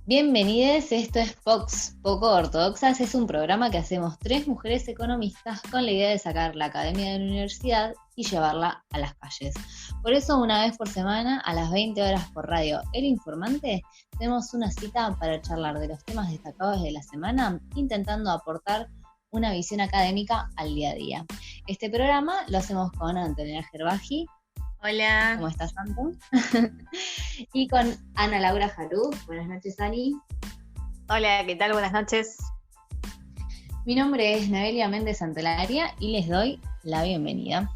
Bienvenides, esto es Poco Ortodoxas, es un programa que hacemos 3 mujeres economistas con la idea de sacar la academia de la universidad y llevarla a las calles. Por eso, una vez por semana, a las 20 horas por radio El Informante, tenemos una cita para charlar de los temas destacados de la semana, intentando aportar una visión académica al día a día. Este programa lo hacemos con Antonella Gerbaji. Hola. ¿Cómo estás, Anton? Y con Ana Laura Jarú. Buenas noches, Ani. Hola, ¿qué tal? Buenas noches. Mi nombre es Noelia Méndez Santelaria y les doy la bienvenida.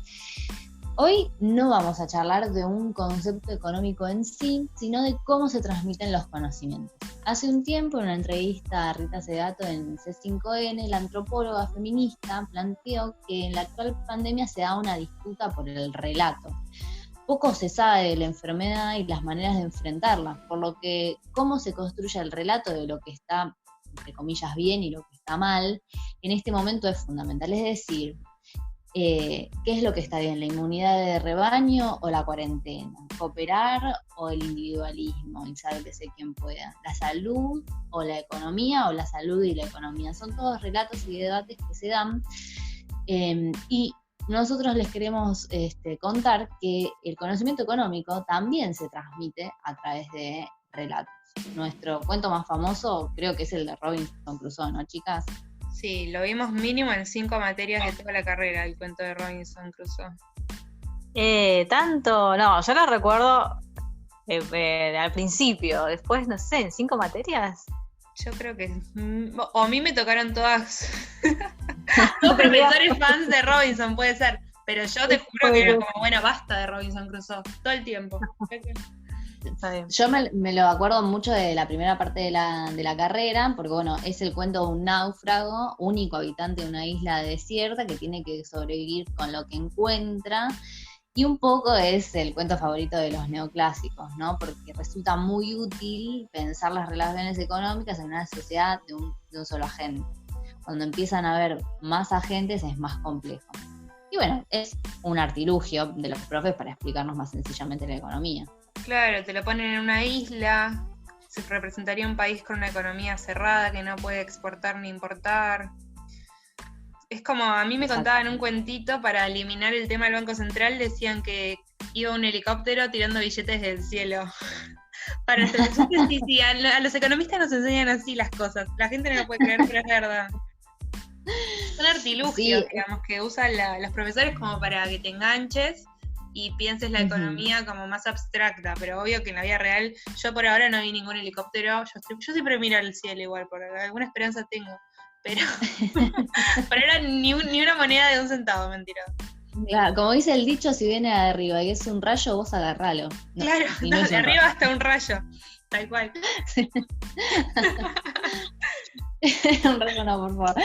Hoy no vamos a charlar de un concepto económico en sí, sino de cómo se transmiten los conocimientos. Hace un tiempo, en una entrevista a Rita Segato en C5N, la antropóloga feminista planteó que en la actual pandemia se da una disputa por el relato. Poco se sabe de la enfermedad y las maneras de enfrentarla, por lo que cómo se construye el relato de lo que está, entre comillas, bien y lo que está mal, en este momento es fundamental. Es decir, ¿qué es lo que está bien? ¿La inmunidad de rebaño o la cuarentena? ¿Cooperar o el individualismo? Y sálvese quien pueda. ¿La salud o la economía o la salud y la economía? Son todos relatos y debates que se dan y nosotros les queremos contar que el conocimiento económico también se transmite a través de relatos. Nuestro cuento más famoso creo que es el de Robinson Crusoe, ¿no, chicas? Sí, lo vimos mínimo en 5 materias de toda la carrera, el cuento de Robinson Crusoe. Tanto, no, yo lo recuerdo al principio, después, no sé, en 5 materias. Yo creo que, o a mí me tocaron todas, todos profesores fans de Robinson, puede ser, pero yo te juro que era como, bueno, basta de Robinson Crusoe, todo el tiempo. Yo me lo acuerdo mucho de la primera parte de la carrera, porque bueno, es el cuento de un náufrago, único habitante de una isla desierta que tiene que sobrevivir con lo que encuentra, y un poco es el cuento favorito de los neoclásicos, ¿no? Porque resulta muy útil pensar las relaciones económicas en una sociedad de un solo agente. Cuando empiezan a haber más agentes es más complejo. Y bueno, es un artilugio de los profes para explicarnos más sencillamente la economía. Claro, te lo ponen en una isla, se representaría un país con una economía cerrada que no puede exportar ni importar. Es como, a mí me contaban un cuentito para eliminar el tema del Banco Central, decían que iba un helicóptero tirando billetes del cielo. Para sí, a los economistas nos enseñan así las cosas, la gente no lo puede creer, pero es verdad. Son artilugios, digamos, que usan los profesores como para que te enganches y pienses la economía como más abstracta, pero obvio que en la vida real, yo por ahora no vi ningún helicóptero, yo siempre miro al cielo igual, por alguna esperanza tengo, pero por ahora ni una moneda de 1 centavo, mentira. Claro, como dice el dicho, si viene de arriba y es un rayo, vos agarralo. No, claro, no, de arriba hasta un rayo, tal cual. Un rayo no, por favor.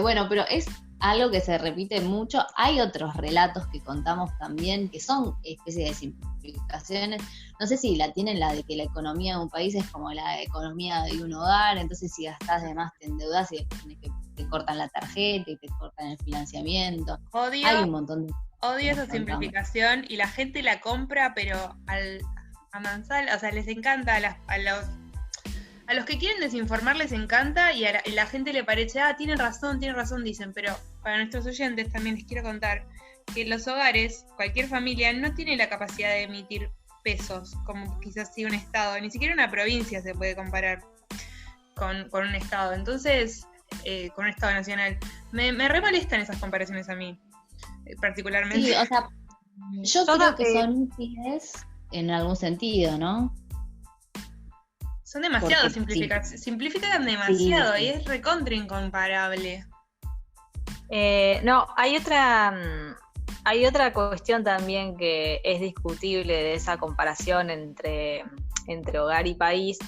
Bueno, pero es algo que se repite mucho. Hay otros relatos que contamos también que son especies de simplificaciones. No sé si la tienen, la de que la economía de un país es como la economía de un hogar, entonces si gastás de más te endeudás y después te cortan la tarjeta y te cortan el financiamiento. Hay un montón de... Odio esa simplificación y la gente la compra, pero a mansalva, o sea, les encanta a los que quieren desinformar les encanta y a la gente le parece, tienen razón, dicen, pero para nuestros oyentes también les quiero contar que en los hogares, cualquier familia no tiene la capacidad de emitir pesos, como quizás sí un estado, ni siquiera una provincia se puede comparar con un estado, entonces, con un estado nacional. Me re molestan esas comparaciones a mí, particularmente. Sí, o sea, yo creo que son útiles en algún sentido, ¿no? Son demasiado simplificadas, simplifican demasiado y es recontra incomparable. No, hay otra cuestión también que es discutible de esa comparación entre hogar y país,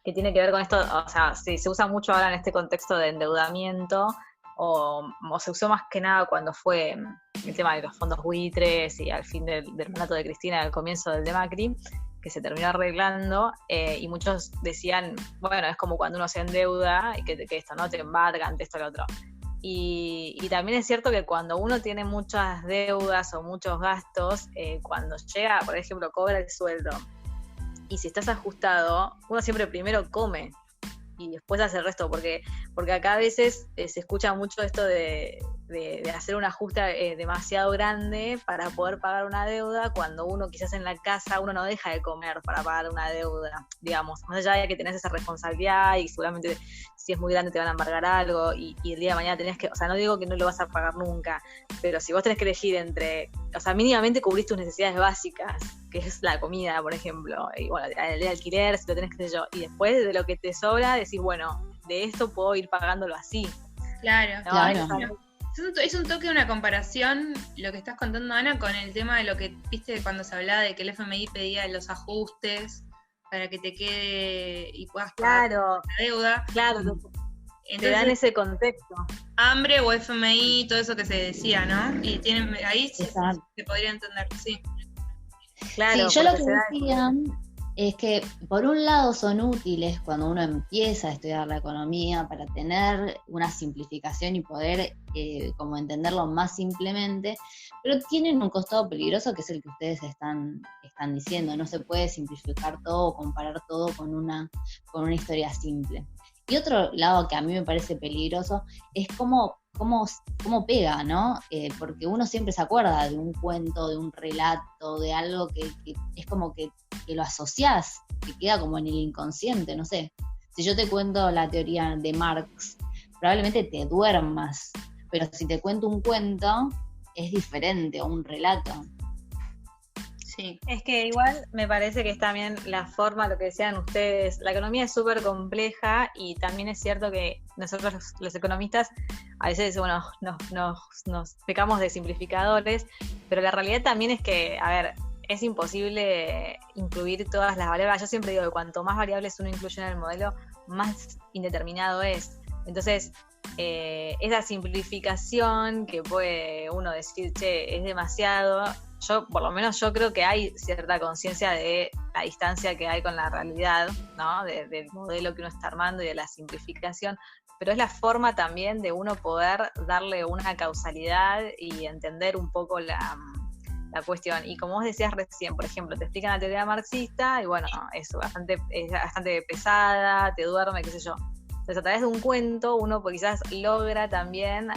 que tiene que ver con esto, o sea, se usa mucho ahora en este contexto de endeudamiento, o se usó más que nada cuando fue el tema de los fondos buitres y al fin del mandato de Cristina, al comienzo del de Macri, que se terminó arreglando, y muchos decían, bueno, es como cuando uno se endeuda y que esto, ¿no? Te embargan, esto, lo otro. Y también es cierto que cuando uno tiene muchas deudas o muchos gastos, cuando llega, por ejemplo, cobra el sueldo y si estás ajustado, uno siempre primero come y después hace el resto, porque acá a veces se escucha mucho esto de hacer un ajuste demasiado grande para poder pagar una deuda, cuando uno quizás en la casa uno no deja de comer para pagar una deuda, digamos, más allá de que tenés esa responsabilidad y seguramente si es muy grande te van a embargar algo y el día de mañana tenés que, o sea, no digo que no lo vas a pagar nunca, pero si vos tenés que elegir entre, o sea, mínimamente cubrís tus necesidades básicas, que es la comida, por ejemplo, y bueno, el de alquiler, si lo tenés, qué sé yo, y después de lo que te sobra, decís, bueno, de esto puedo ir pagándolo así. Claro, ¿no? Claro. Es un toque, una comparación, lo que estás contando, Ana, con el tema de lo que viste cuando se hablaba de que el FMI pedía los ajustes para que te quede y puedas pagar la deuda. Claro, entonces, te dan ese contexto. Hambre o FMI, todo eso que se decía, ¿no? Y ahí se podría entender, sí. Claro, sí, yo lo que decía es que por un lado son útiles cuando uno empieza a estudiar la economía para tener una simplificación y poder como entenderlo más simplemente, pero tienen un costado peligroso que es el que ustedes están diciendo. No se puede simplificar todo o comparar todo con una historia simple. Y otro lado que a mí me parece peligroso es cómo pega, ¿no? Porque uno siempre se acuerda de un cuento, de un relato, de algo que es como que lo asociás, que queda como en el inconsciente, no sé. Si yo te cuento la teoría de Marx, probablemente te duermas, pero si te cuento un cuento, es diferente, o un relato. Sí. Es que igual me parece que es también la forma, lo que decían ustedes, la economía es súper compleja y también es cierto que nosotros los economistas a veces, bueno, nos pecamos de simplificadores, pero la realidad también es que, a ver, es imposible incluir todas las variables. Yo siempre digo que cuanto más variables uno incluye en el modelo, más indeterminado es. Entonces, esa simplificación que puede uno decir, che, es demasiado, por lo menos yo creo que hay cierta conciencia de la distancia que hay con la realidad, ¿no? Del modelo que uno está armando y de la simplificación, pero es la forma también de uno poder darle una causalidad y entender un poco la cuestión. Y como vos decías recién, por ejemplo, te explican la teoría marxista y bueno, es bastante pesada, te duerme, qué sé yo. Entonces, a través de un cuento, uno quizás logra también,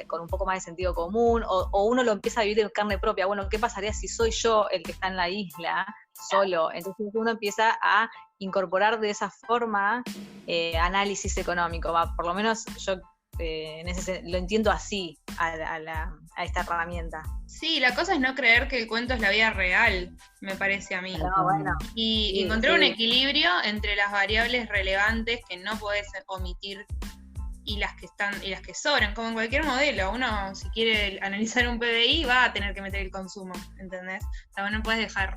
con un poco más de sentido común, o uno lo empieza a vivir en carne propia. Bueno, ¿qué pasaría si soy yo el que está en la isla, solo? Entonces, uno empieza a incorporar de esa forma análisis económico. Por lo menos yo lo entiendo así, a esta herramienta. Sí, la cosa es no creer que el cuento es la vida real, me parece a mí. No, bueno. Y encontrar un equilibrio entre las variables relevantes que no podés omitir y las que sobran, como en cualquier modelo. Uno, si quiere analizar un PBI, va a tener que meter el consumo, ¿entendés? O sea, no puedes dejar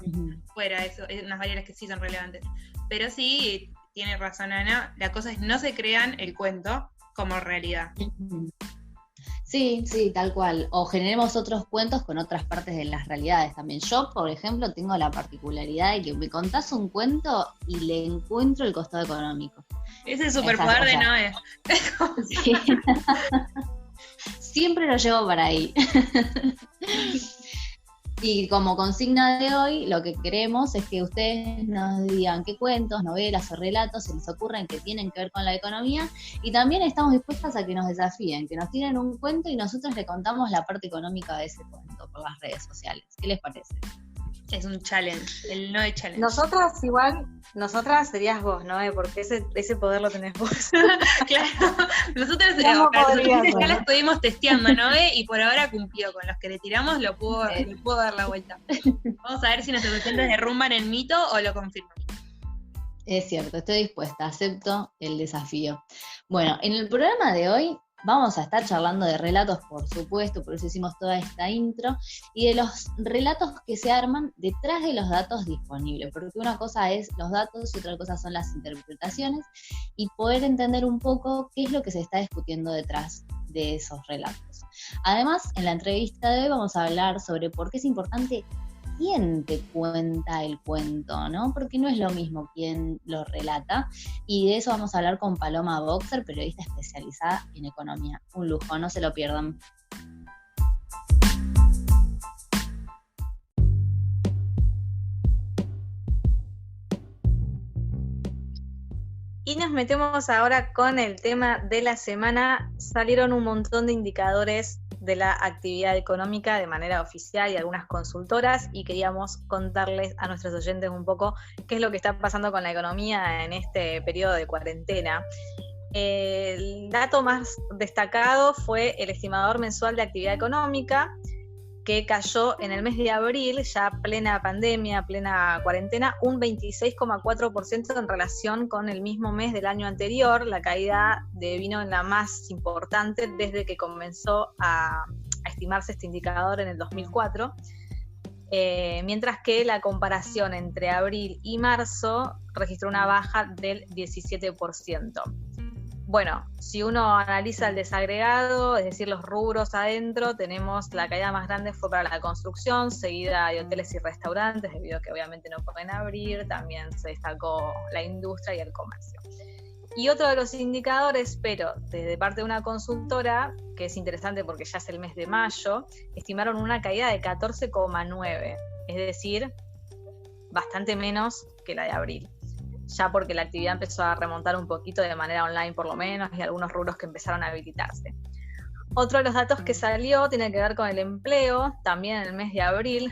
fuera eso, unas variables que sí son relevantes. Pero sí, tiene razón Ana, la cosa es no se crean el cuento como realidad. Sí, tal cual. O generemos otros cuentos con otras partes de las realidades también. Yo, por ejemplo, tengo la particularidad de que me contás un cuento y le encuentro el costado económico. Es el superpoder de Noé. Sí. Siempre lo llevo para ahí. Y como consigna de hoy, lo que queremos es que ustedes nos digan qué cuentos, novelas o relatos se les ocurren que tienen que ver con la economía, y también estamos dispuestas a que nos desafíen, que nos tiren un cuento y nosotros le contamos la parte económica de ese cuento por las redes sociales. ¿Qué les parece? Es un challenge, el Noé Challenge. Nosotras serías vos, Noé, porque ese poder lo tenés vos. Claro, nosotras ya la estuvimos testeando, Noé, y por ahora cumplió. Con los que le tiramos le pudo dar la vuelta. Vamos a ver si nuestros oyentes derrumban el mito o lo confirman. Es cierto, estoy dispuesta, acepto el desafío. Bueno, en el programa de hoy vamos a estar charlando de relatos, por supuesto, por eso hicimos toda esta intro, y de los relatos que se arman detrás de los datos disponibles, porque una cosa es los datos y otra cosa son las interpretaciones, y poder entender un poco qué es lo que se está discutiendo detrás de esos relatos. Además, en la entrevista de hoy vamos a hablar sobre por qué es importante quién te cuenta el cuento, ¿no? Porque no es lo mismo quién lo relata, y de eso vamos a hablar con Paloma Boxer, periodista especializada en economía. Un lujo, no se lo pierdan. nos metemos ahora con el tema de la semana. Salieron un montón de indicadores de la actividad económica de manera oficial y algunas consultoras, y queríamos contarles a nuestros oyentes un poco qué es lo que está pasando con la economía en este periodo de cuarentena. El dato más destacado fue el estimador mensual de actividad económica, que cayó en el mes de abril, ya plena pandemia, plena cuarentena, un 26,4% en relación con el mismo mes del año anterior. La caída vino en la más importante desde que comenzó a estimarse este indicador en el 2004, mientras que la comparación entre abril y marzo registró una baja del 17%. Bueno, si uno analiza el desagregado, es decir, los rubros adentro, tenemos la caída más grande fue para la construcción, seguida de hoteles y restaurantes, debido a que obviamente no pueden abrir. También se destacó la industria y el comercio. Y otro de los indicadores, pero desde parte de una consultora, que es interesante porque ya es el mes de mayo, estimaron una caída de 14,9, es decir, bastante menos que la de abril, ya porque la actividad empezó a remontar un poquito de manera online por lo menos, y algunos rubros que empezaron a habilitarse. Otro de los datos que salió tiene que ver con el empleo, también en el mes de abril.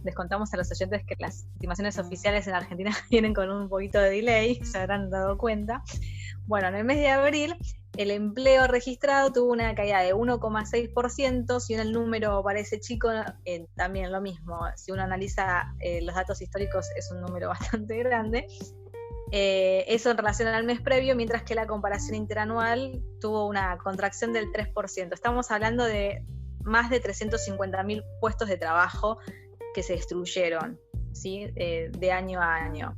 Les contamos a los oyentes que las estimaciones oficiales en Argentina vienen con un poquito de delay, se habrán dado cuenta. Bueno, en el mes de abril el empleo registrado tuvo una caída de 1,6%, si el número parece chico, también lo mismo, si uno analiza los datos históricos es un número bastante grande. Eso en relación al mes previo, mientras que la comparación interanual tuvo una contracción del 3%. Estamos hablando de más de 350.000 puestos de trabajo que se destruyeron, ¿sí? De año a año.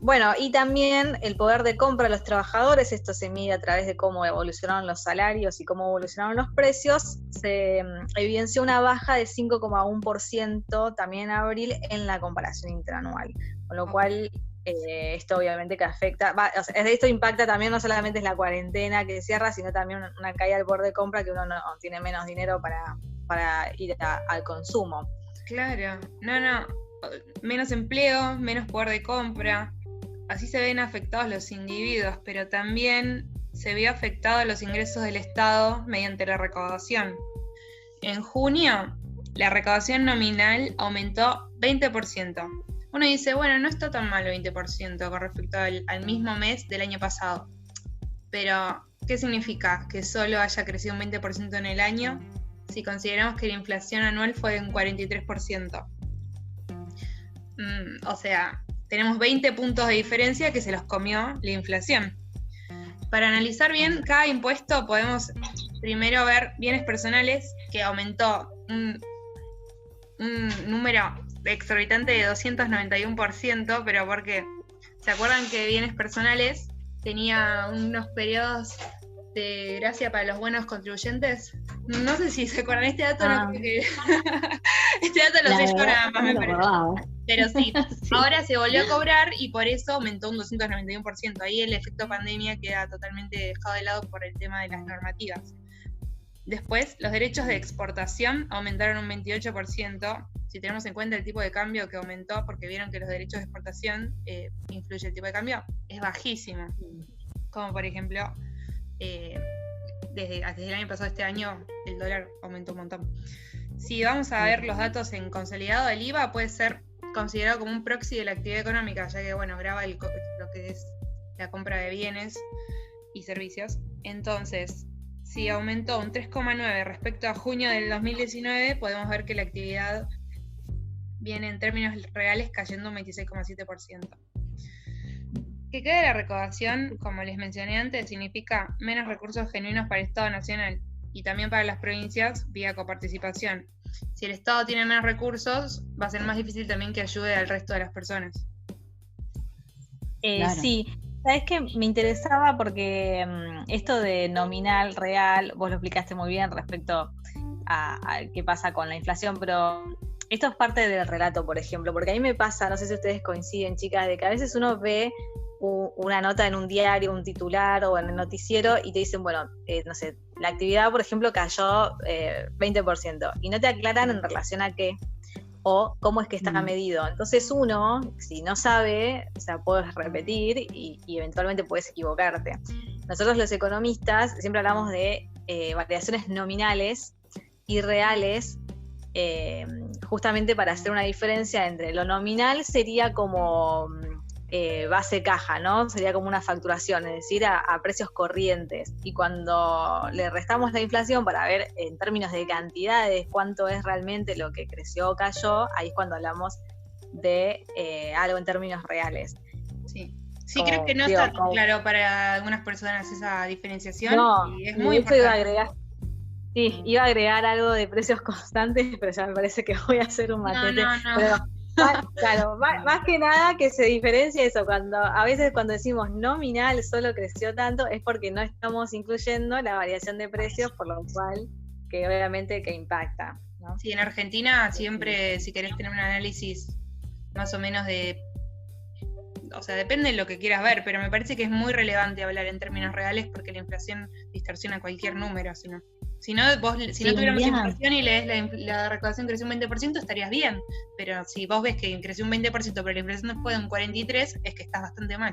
Bueno, y también el poder de compra de los trabajadores, esto se mide a través de cómo evolucionaron los salarios y cómo evolucionaron los precios. Se evidenció una baja de 5,1% también en abril en la comparación interanual, con lo cual esto obviamente que afecta, esto impacta también, no solamente es la cuarentena que cierra, sino también una caída del poder de compra, que uno no tiene menos dinero para ir al consumo. Claro, no, menos empleo, menos poder de compra, así se ven afectados los individuos, pero también se vio afectados los ingresos del Estado mediante la recaudación. En junio, la recaudación nominal aumentó 20%. Uno dice, bueno, no está tan mal el 20% con respecto al mismo mes del año pasado. Pero, ¿qué significa? ¿Que solo haya crecido un 20% en el año? Si consideramos que la inflación anual fue de un 43%. O sea, tenemos 20 puntos de diferencia que se los comió la inflación. Para analizar bien cada impuesto podemos primero ver bienes personales, que aumentó un número exorbitante de 291%, pero porque ¿se acuerdan que bienes personales tenía unos periodos de gracia para los buenos contribuyentes? No sé si se acuerdan, este dato no creo que este dato lo sé yo nada más, me parece. Pero sí, ahora se volvió a cobrar y por eso aumentó un 291%. Ahí el efecto pandemia queda totalmente dejado de lado por el tema de las normativas. Después, los derechos de exportación aumentaron un 28%. Si tenemos en cuenta el tipo de cambio que aumentó, porque vieron que los derechos de exportación influye el tipo de cambio, es bajísimo. Como por ejemplo, desde el año pasado a este año, el dólar aumentó un montón. Si vamos a ver los datos en consolidado, el IVA puede ser considerado como un proxy de la actividad económica, ya que graba lo que es la compra de bienes y servicios. Entonces, si aumentó un 3,9 respecto a junio del 2019, podemos ver que la actividad viene en términos reales cayendo un 26,7%. Que quede la recaudación, como les mencioné antes, significa menos recursos genuinos para el Estado Nacional y también para las provincias vía coparticipación. Si el Estado tiene menos recursos, va a ser más difícil también que ayude al resto de las personas. Claro. Sí, sabes que me interesaba porque esto de nominal, real, vos lo explicaste muy bien respecto a qué pasa con la inflación, pero esto es parte del relato, por ejemplo, porque a mí me pasa, no sé si ustedes coinciden, chicas, de que a veces uno ve una nota en un diario, un titular o en el noticiero y te dicen, bueno, no sé, la actividad, por ejemplo, cayó 20% y no te aclaran en relación a qué. o cómo es que está medido. Entonces uno, si no sabe, o sea, puedes repetir y eventualmente puedes equivocarte. Nosotros los economistas siempre hablamos de variaciones nominales y reales, justamente para hacer una diferencia entre lo nominal sería como base caja, ¿no? Sería como una facturación, es decir, a precios corrientes. Y cuando le restamos la inflación para ver en términos de cantidades cuánto es realmente lo que creció o cayó, ahí es cuando hablamos de algo en términos reales. Sí. Sí, creo que no está tan claro para algunas personas esa diferenciación. No, y es muy importante. Iba a agregar algo de precios constantes, pero ya me parece que voy a hacer un matete. No. Pero, claro, más que nada que se diferencia eso, a veces cuando decimos nominal solo creció tanto, es porque no estamos incluyendo la variación de precios, por lo cual, que obviamente que impacta, ¿no? Sí, en Argentina siempre, si querés tener un análisis más o menos o sea, depende de lo que quieras ver, pero me parece que es muy relevante hablar en términos reales porque la inflación distorsiona cualquier número, si no tuviéramos inflación y lees la recaudación creció un 20%, estarías bien, pero si vos ves que creció un 20% pero la inflación fue de un 43%, es que estás bastante mal.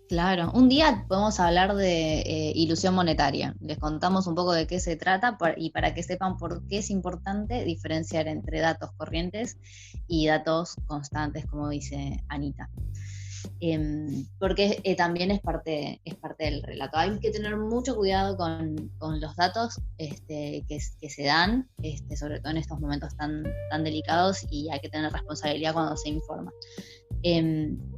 Claro, un día podemos hablar de ilusión monetaria. Les contamos un poco de qué se trata y para que sepan por qué es importante diferenciar entre datos corrientes y datos constantes, como dice Anita. Porque también es parte del relato. Hay que tener mucho cuidado con los datos que se dan, sobre todo en estos momentos tan delicados, y hay que tener responsabilidad cuando se informa.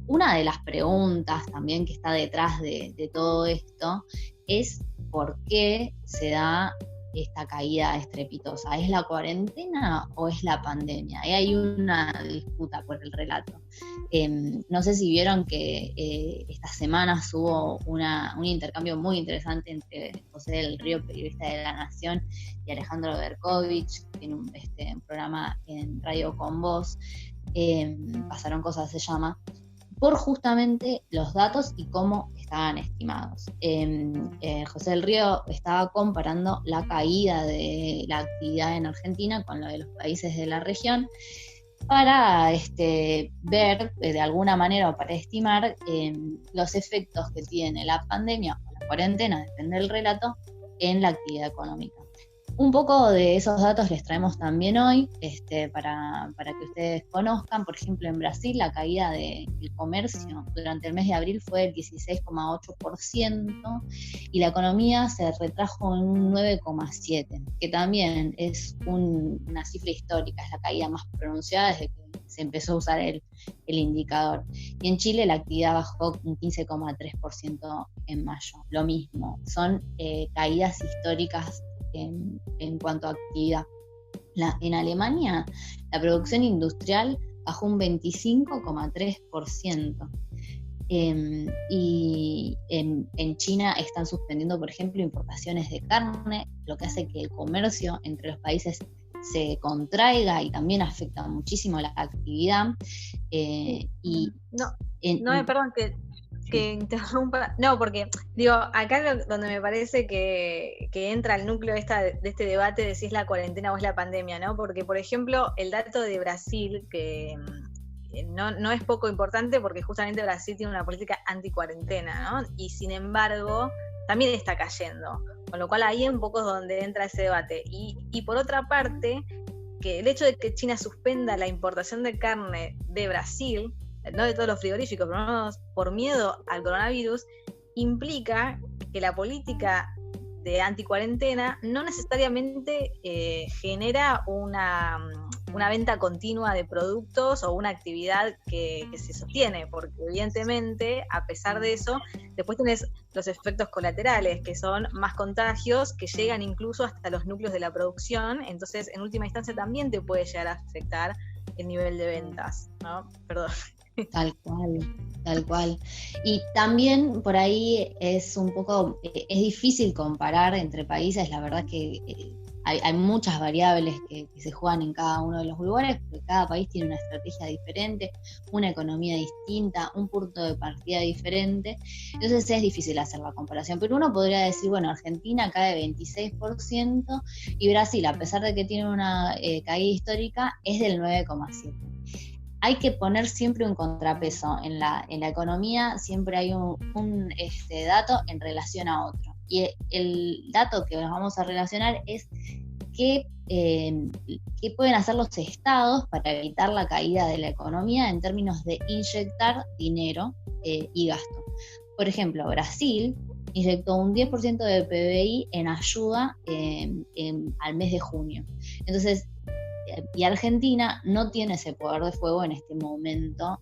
Una de las preguntas también que está detrás de todo esto es por qué se da esta caída estrepitosa. ¿Es la cuarentena o es la pandemia? Y hay una disputa por el relato. No sé si vieron que estas semanas hubo un intercambio muy interesante entre José del Río, periodista de La Nación, y Alejandro Berkovich, en un programa en Radio Con Voz. Pasaron cosas, se llama, por justamente los datos y cómo estaban estimados. José del Río estaba comparando la caída de la actividad en Argentina con lo de los países de la región para ver de alguna manera o para estimar los efectos que tiene la pandemia o la cuarentena, depende del relato, en la actividad económica. Un poco de esos datos les traemos también hoy, para que ustedes conozcan. Por ejemplo, en Brasil la caída del comercio durante el mes de abril fue del 16,8% y la economía se retrajo en un 9,7%, que también es una cifra histórica, es la caída más pronunciada desde que se empezó a usar el indicador. Y en Chile la actividad bajó un 15,3% en mayo. Lo mismo, son caídas históricas en cuanto a actividad. En Alemania la producción industrial bajó un 25,3%. Y en China están suspendiendo, por ejemplo, importaciones de carne, lo que hace que el comercio entre los países se contraiga y también afecta muchísimo la actividad. Perdón que interrumpa. No, porque digo, acá donde me parece que entra el núcleo de este debate de si es la cuarentena o es la pandemia, ¿no? Porque, por ejemplo, el dato de Brasil, que no es poco importante porque justamente Brasil tiene una política anti-cuarentena, ¿no? Y sin embargo, también está cayendo. Con lo cual ahí un poco es donde entra ese debate. Y por otra parte, que el hecho de que China suspenda la importación de carne de Brasil, no de todos los frigoríficos, pero no por miedo al coronavirus, implica que la política de anticuarentena no necesariamente genera una venta continua de productos o una actividad que se sostiene, porque evidentemente, a pesar de eso, después tenés los efectos colaterales, que son más contagios, que llegan incluso hasta los núcleos de la producción. Entonces, en última instancia, también te puede llegar a afectar el nivel de ventas, ¿no? Perdón. Tal cual. Y también por ahí es un poco, es difícil comparar entre países. La verdad que hay muchas variables que se juegan en cada uno de los lugares, porque cada país tiene una estrategia diferente, una economía distinta, un punto de partida diferente, entonces es difícil hacer la comparación, pero uno podría decir, bueno, Argentina cae 26% y Brasil, a pesar de que tiene una caída histórica, es del 9,7%. Hay que poner siempre un contrapeso en la economía, siempre hay un dato en relación a otro. Y el dato que nos vamos a relacionar es qué pueden hacer los estados para evitar la caída de la economía en términos de inyectar dinero y gasto. Por ejemplo, Brasil inyectó un 10% de PBI en ayuda al mes de junio. Entonces, y Argentina no tiene ese poder de fuego en este momento,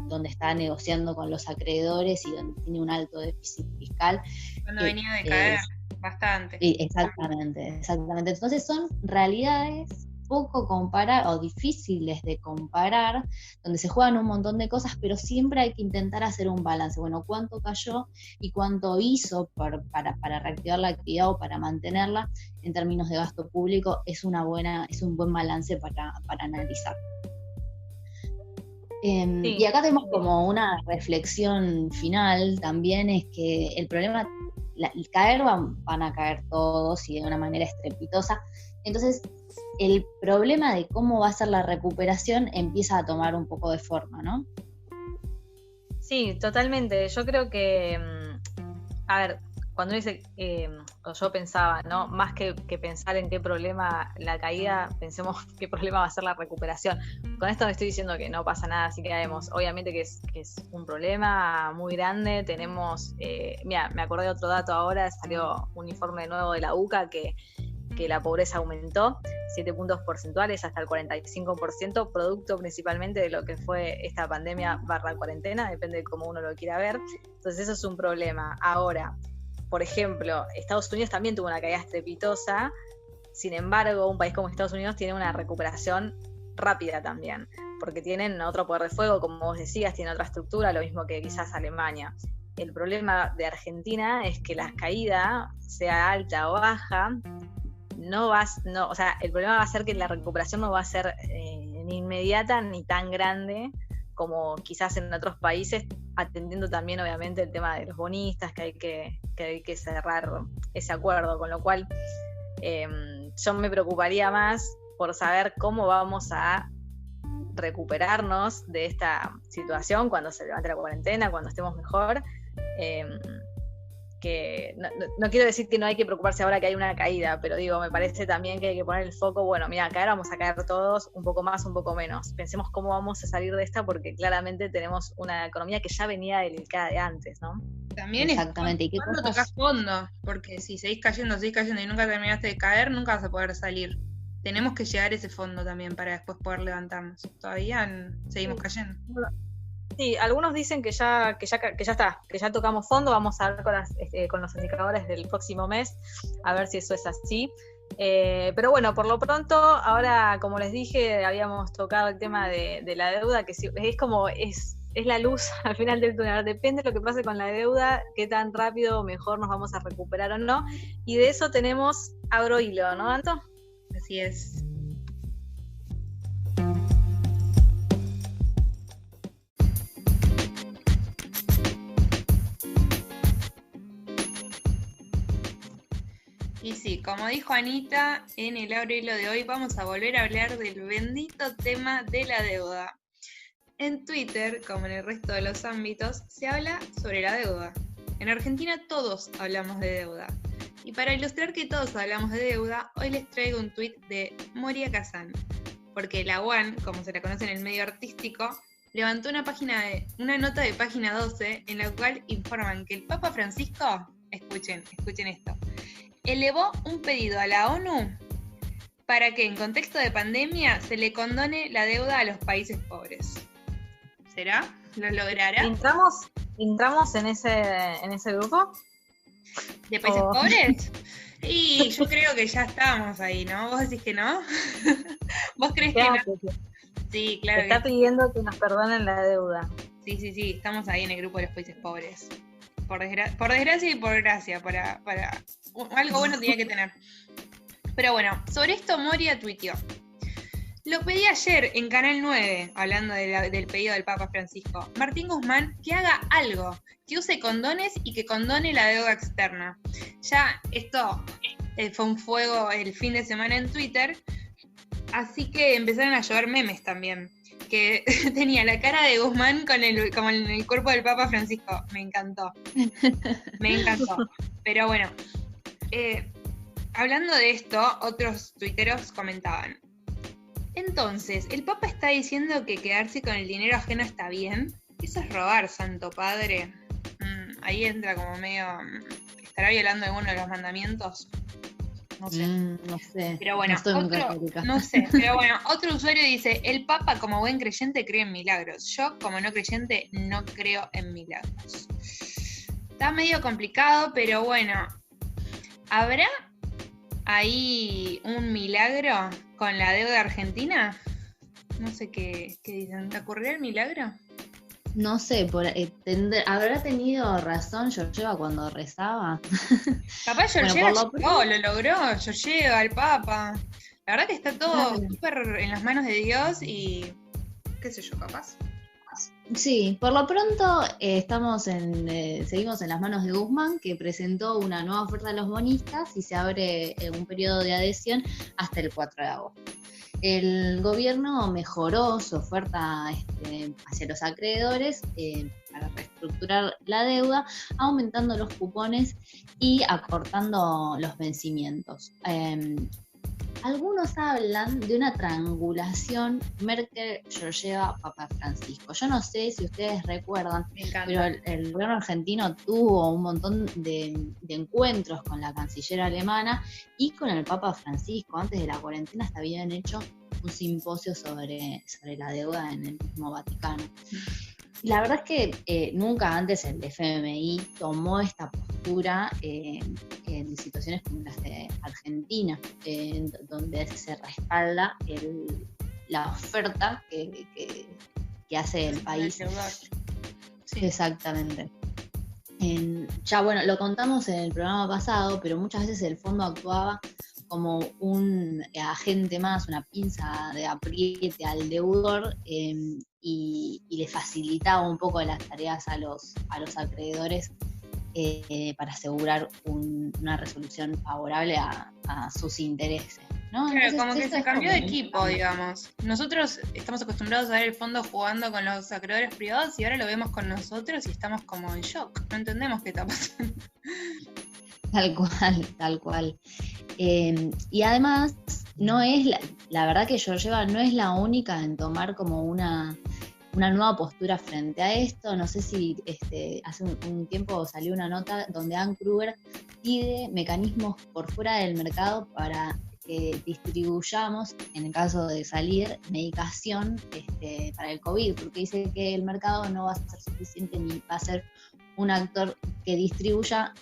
donde está negociando con los acreedores y donde tiene un alto déficit fiscal. Cuando venía de caer bastante. Exactamente. Entonces son realidades poco comparables o difíciles de comparar, donde se juegan un montón de cosas, pero siempre hay que intentar hacer un balance. Bueno, ¿cuánto cayó y cuánto hizo para reactivar la actividad o para mantenerla en términos de gasto público? Es un buen balance para analizar. Sí. Y acá tenemos como una reflexión final también, es que el problema, caer van a caer todos y de una manera estrepitosa, entonces el problema de cómo va a ser la recuperación empieza a tomar un poco de forma, ¿no? Sí, totalmente. Yo creo que, a ver, cuando dice, yo pensaba, ¿no? Más que pensar en qué problema la caída, pensemos qué problema va a ser la recuperación. Con esto no estoy diciendo que no pasa nada, así que vemos, obviamente que es un problema muy grande. Tenemos, mira, me acordé de otro dato ahora, salió un informe nuevo de la UCA que la pobreza aumentó 7 puntos porcentuales hasta el 45%, producto principalmente de lo que fue esta pandemia / cuarentena, depende de cómo uno lo quiera ver. Entonces eso es un problema. Ahora, por ejemplo, Estados Unidos también tuvo una caída estrepitosa, sin embargo, un país como Estados Unidos tiene una recuperación rápida también, porque tienen otro poder de fuego, como vos decías, tienen otra estructura, lo mismo que quizás Alemania. El problema de Argentina es que la caída, sea alta o baja, o sea, el problema va a ser que la recuperación no va a ser ni inmediata ni tan grande como quizás en otros países, atendiendo también obviamente el tema de los bonistas, que hay que cerrar ese acuerdo, con lo cual yo me preocuparía más por saber cómo vamos a recuperarnos de esta situación cuando se levante la cuarentena, cuando estemos mejor. Que no quiero decir que no hay que preocuparse ahora que hay una caída, pero digo, me parece también que hay que poner el foco, bueno, mira, caer vamos a caer todos, un poco más, un poco menos. Pensemos cómo vamos a salir de esta, porque claramente tenemos una economía que ya venía delicada de antes, ¿no? También exactamente. Es cuando tocas fondo, porque si seguís cayendo y nunca terminaste de caer, nunca vas a poder salir. Tenemos que llegar a ese fondo también para después poder levantarnos. Todavía seguimos cayendo. Sí, algunos dicen que ya está, que ya tocamos fondo. Vamos a ver con los indicadores del próximo mes, a ver si eso es así. Pero bueno, por lo pronto, ahora, como les dije, habíamos tocado el tema de la deuda, que es como es la luz al final del túnel. Depende de lo que pase con la deuda, qué tan rápido o mejor nos vamos a recuperar o no. Y de eso tenemos Agrohilo, ¿no, Anto? Así es. Y sí, como dijo Anita, en el Agrohilo de hoy vamos a volver a hablar del bendito tema de la deuda. En Twitter, como en el resto de los ámbitos, se habla sobre la deuda. En Argentina todos hablamos de deuda. Y para ilustrar que todos hablamos de deuda, hoy les traigo un tuit de Moria Kazan, porque la UAN, como se la conoce en el medio artístico, levantó una nota de página 12 en la cual informan que el Papa Francisco, escuchen esto, elevó un pedido a la ONU para que en contexto de pandemia se le condone la deuda a los países pobres. ¿Será? ¿Lo logrará? ¿Entramos en ese grupo? ¿De países pobres? Y yo creo que ya estamos ahí, ¿no? ¿Vos decís que no? ¿Vos crees que no? Sí, claro. Está pidiendo que nos perdonen la deuda. Sí, estamos ahí en el grupo de los países pobres. Por desgracia y por gracia, para algo bueno tenía que tener. Pero bueno, sobre esto Moria tuiteó. Lo pedí ayer en Canal 9, hablando del pedido del Papa Francisco. Martín Guzmán, que haga algo, que use condones y que condone la deuda externa. Ya esto fue un fuego el fin de semana en Twitter, así que empezaron a llover memes también, que tenía la cara de Guzmán como en el cuerpo del Papa Francisco. Me encantó. Me encantó. Pero bueno, hablando de esto, otros tuiteros comentaban. Entonces, ¿el Papa está diciendo que quedarse con el dinero ajeno está bien? Eso es robar, Santo Padre. Ahí entra como medio... ¿Estará violando alguno de los mandamientos? No sé. No sé. Pero bueno, otro usuario dice, el Papa como buen creyente cree en milagros. Yo como no creyente no creo en milagros. Está medio complicado, pero bueno. ¿Habrá ahí un milagro con la deuda argentina? No sé qué dicen. ¿Te ocurrió el milagro? No sé, ¿habrá tenido razón Georgieva cuando rezaba? Capaz Georgieva lo logró, Georgieva, el Papa. La verdad que está todo súper en las manos de Dios y qué sé yo, capaz. Sí, por lo pronto seguimos en las manos de Guzmán, que presentó una nueva oferta a los bonistas y se abre un periodo de adhesión hasta el 4 de agosto. El gobierno mejoró su oferta hacia los acreedores para reestructurar la deuda, aumentando los cupones y acortando los vencimientos. Algunos hablan de una triangulación Merkel-Georgieva-Papa Francisco. Yo no sé si ustedes recuerdan, pero el gobierno argentino tuvo un montón de encuentros con la canciller alemana y con el Papa Francisco. Antes de la cuarentena hasta habían hecho un simposio sobre la deuda en el mismo Vaticano. La verdad es que nunca antes el FMI tomó esta postura en situaciones como las de Argentina, donde se respalda la oferta que hace el país. Sí. Exactamente. Ya bueno, lo contamos en el programa pasado, pero muchas veces el fondo actuaba como un agente más, una pinza de apriete al deudor y le facilitaba un poco las tareas a los acreedores para asegurar una resolución favorable a sus intereses, ¿no? Claro, Entonces, como que se cambió de equipo, digamos. Nosotros estamos acostumbrados a ver el fondo jugando con los acreedores privados y ahora lo vemos con nosotros y estamos como en shock. No entendemos qué está pasando. Tal cual. Y además, no es la verdad que Georgieva no es la única en tomar como una nueva postura frente a esto. No sé si hace un tiempo salió una nota donde Anne Kruger pide mecanismos por fuera del mercado para que distribuyamos, en el caso de salir, medicación para el COVID, porque dice que el mercado no va a ser suficiente ni va a ser un actor que distribuya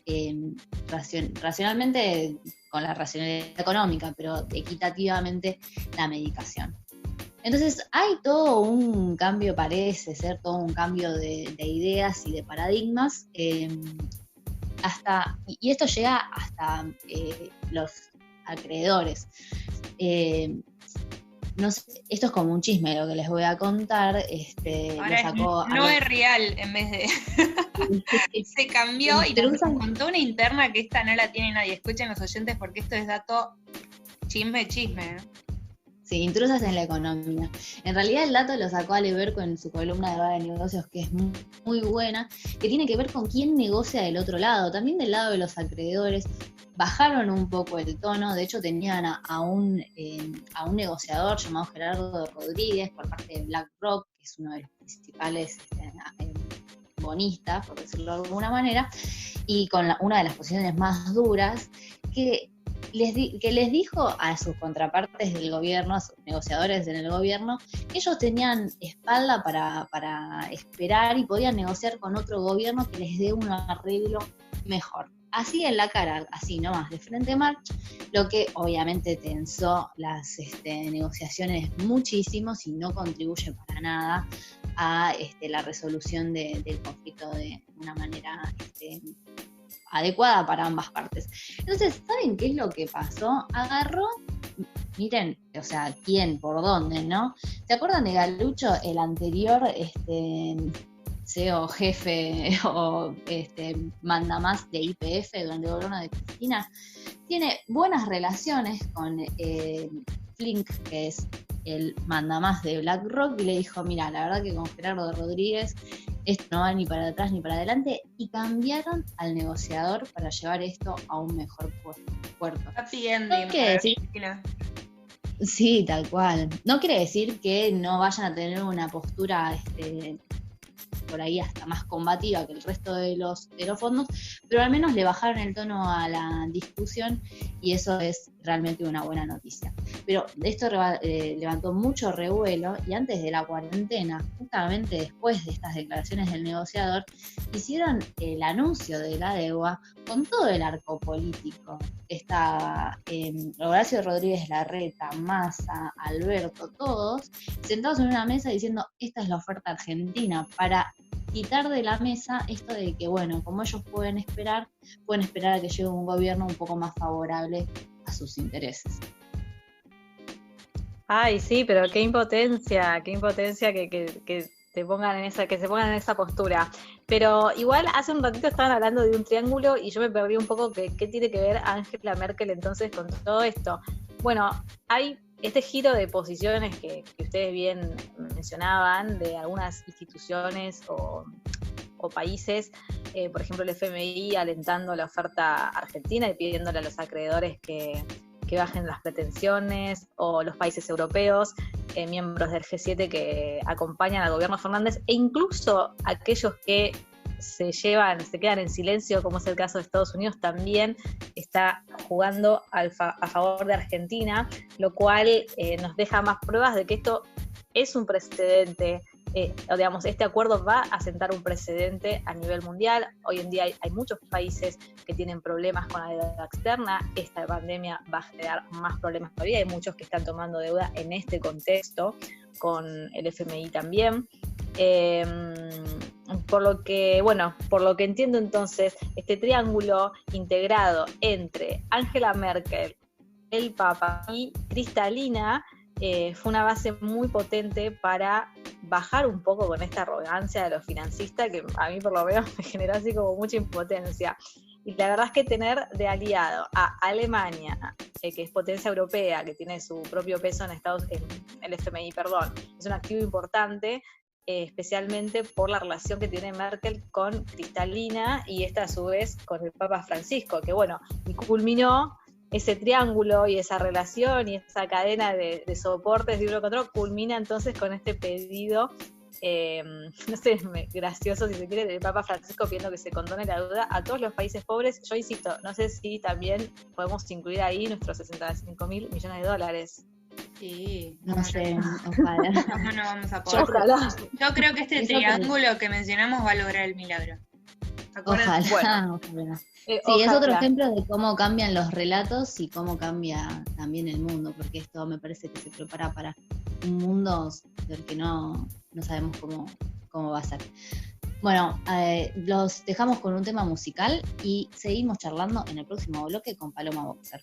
racionalmente, con la racionalidad económica, pero equitativamente la medicación. Entonces hay todo un cambio, parece ser todo un cambio de ideas y de paradigmas, y esto llega hasta los acreedores. No sé, esto es como un chisme lo que les voy a contar. Ahora no es real en vez de... Se cambió y nos contó una interna que esta no la tiene nadie. Escuchen los oyentes porque esto es dato chisme. Sí, intrusas en la economía. En realidad el dato lo sacó Aleberco en su columna de Hora de Negocios, que es muy, muy buena, que tiene que ver con quién negocia del otro lado, también del lado de los acreedores. Bajaron un poco el tono, de hecho tenían a un negociador llamado Gerardo Rodríguez por parte de BlackRock, que es uno de los principales bonistas, por decirlo de alguna manera, y con una de las posiciones más duras, que les dijo a sus contrapartes del gobierno, a sus negociadores en el gobierno, que ellos tenían espalda para esperar y podían negociar con otro gobierno que les dé un arreglo mejor. Así en la cara, así nomás, de frente a March, lo que obviamente tensó las negociaciones muchísimo y no contribuye para nada a la resolución del conflicto de una manera adecuada para ambas partes. Entonces, ¿saben qué es lo que pasó? Agarró, miren, o sea, quién, por dónde, ¿no? ¿Se acuerdan de Galucho, el anterior CEO, jefe o mandamás de YPF durante el gobierno de Cristina? Tiene buenas relaciones con Flink, que es el mandamás de BlackRock, y le dijo, mira, la verdad que con Gerardo Rodríguez esto no va ni para atrás ni para adelante, y cambiaron al negociador para llevar esto a un mejor puerto. Happy ending. ¿No quiere decir? Sí, tal cual. No quiere decir que no vayan a tener una postura por ahí hasta más combativa que el resto de los fondos, pero al menos le bajaron el tono a la discusión y eso es realmente una buena noticia. Pero esto levantó mucho revuelo y antes de la cuarentena, justamente después de estas declaraciones del negociador, hicieron el anuncio de la deuda con todo el arco político. Estaba Horacio Rodríguez Larreta, Massa, Alberto, todos sentados en una mesa diciendo, esta es la oferta argentina, para quitar de la mesa esto de que, bueno, como ellos pueden esperar a que llegue un gobierno un poco más favorable a sus intereses. Ay, sí, pero qué impotencia que se pongan en esa postura. Pero igual hace un ratito estaban hablando de un triángulo y yo me perdí un poco qué tiene que ver Angela Merkel entonces con todo esto. Bueno, hay este giro de posiciones que ustedes bien mencionaban, de algunas instituciones o países, por ejemplo el FMI alentando la oferta argentina y pidiéndole a los acreedores que bajen las pretensiones, o los países europeos, miembros del G7 que acompañan al gobierno Fernández, e incluso aquellos que se quedan en silencio, como es el caso de Estados Unidos, también está jugando a favor de Argentina, lo cual nos deja más pruebas de que esto es un precedente, digamos, este acuerdo va a sentar un precedente a nivel mundial. Hoy en día hay muchos países que tienen problemas con la deuda externa, esta pandemia va a generar más problemas todavía, hay muchos que están tomando deuda en este contexto, con el FMI también. Por lo que entiendo entonces, este triángulo integrado entre Angela Merkel, el Papa y Kristalina fue una base muy potente para bajar un poco con esta arrogancia de los financistas, que a mí por lo menos me generó así como mucha impotencia. Y la verdad es que tener de aliado a Alemania, que es potencia europea, que tiene su propio peso en el FMI, es un activo importante, especialmente por la relación que tiene Merkel con Kristalina y esta a su vez con el Papa Francisco, que y culminó ese triángulo y esa relación y esa cadena de soportes de uno contra otro, culmina entonces con este pedido, gracioso si se quiere, del Papa Francisco pidiendo que se condone la deuda a todos los países pobres. Yo insisto, no sé si también podemos incluir ahí nuestros $65 mil millones. Sí, no sé, ojalá. ¿Cómo no vamos a poder? Yo creo que este triángulo que mencionamos va a lograr el milagro. Ojalá. Sí, ojalá. Es otro ejemplo de cómo cambian los relatos y cómo cambia también el mundo, porque esto me parece que se prepara para un mundo del que no sabemos cómo va a ser. Bueno, los dejamos con un tema musical y seguimos charlando en el próximo bloque con Paloma Boxer.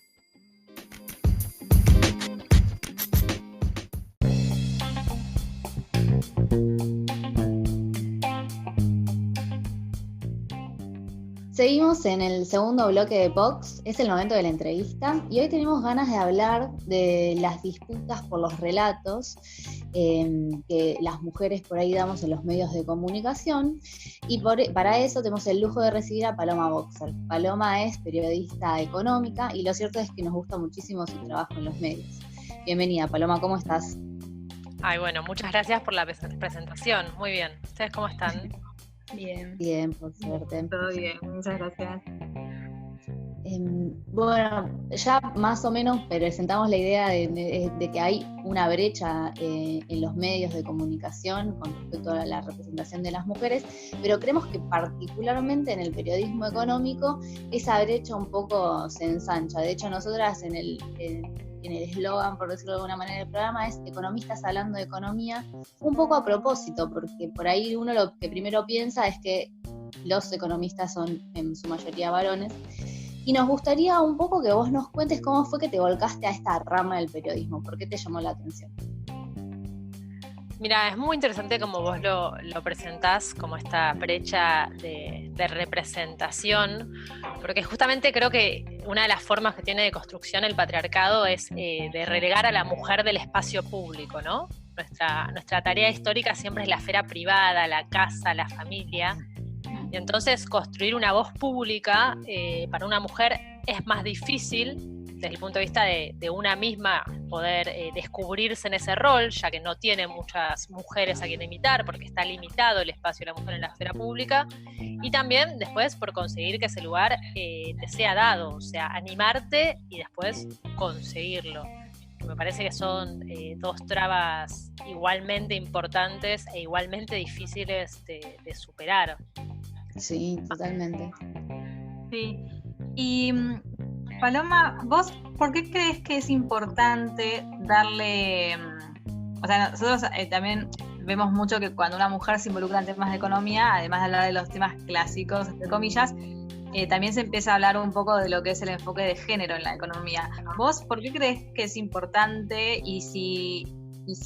Seguimos en el segundo bloque de Vox, es el momento de la entrevista y hoy tenemos ganas de hablar de las disputas por los relatos que las mujeres por ahí damos en los medios de comunicación y para eso tenemos el lujo de recibir a Paloma Boxer. Paloma es periodista económica y lo cierto es que nos gusta muchísimo su trabajo en los medios. Bienvenida, Paloma, ¿cómo estás? Ay, bueno, muchas gracias por la presentación. Muy bien. ¿Ustedes cómo están? Bien. Bien, por suerte. Todo bien, muchas gracias. Bueno, ya más o menos presentamos la idea de que hay una brecha en los medios de comunicación con respecto a la representación de las mujeres, pero creemos que particularmente en el periodismo económico esa brecha un poco se ensancha. De hecho, nosotras en el eslogan, por decirlo de alguna manera, del programa es economistas hablando de economía, un poco a propósito, porque por ahí uno lo que primero piensa es que los economistas son en su mayoría varones. Y nos gustaría un poco que vos nos cuentes cómo fue que te volcaste a esta rama del periodismo, ¿por qué te llamó la atención? Mira, es muy interesante como vos lo presentás, como esta brecha de representación, porque justamente creo que una de las formas que tiene de construcción el patriarcado es de relegar a la mujer del espacio público, ¿no? Nuestra tarea histórica siempre es la esfera privada, la casa, la familia, y entonces construir una voz pública para una mujer es más difícil desde el punto de vista de una misma poder descubrirse en ese rol, ya que no tiene muchas mujeres a quien imitar, porque está limitado el espacio de la mujer en la esfera pública, y también después por conseguir que ese lugar te sea dado, o sea, animarte y después conseguirlo. Me parece que son dos trabas igualmente importantes e igualmente difíciles de superar. Sí, totalmente. Sí. Y Paloma, ¿vos por qué crees que es importante darle... O sea, nosotros también vemos mucho que cuando una mujer se involucra en temas de economía, además de hablar de los temas clásicos, entre comillas, también se empieza a hablar un poco de lo que es el enfoque de género en la economía. ¿Vos por qué crees que es importante y si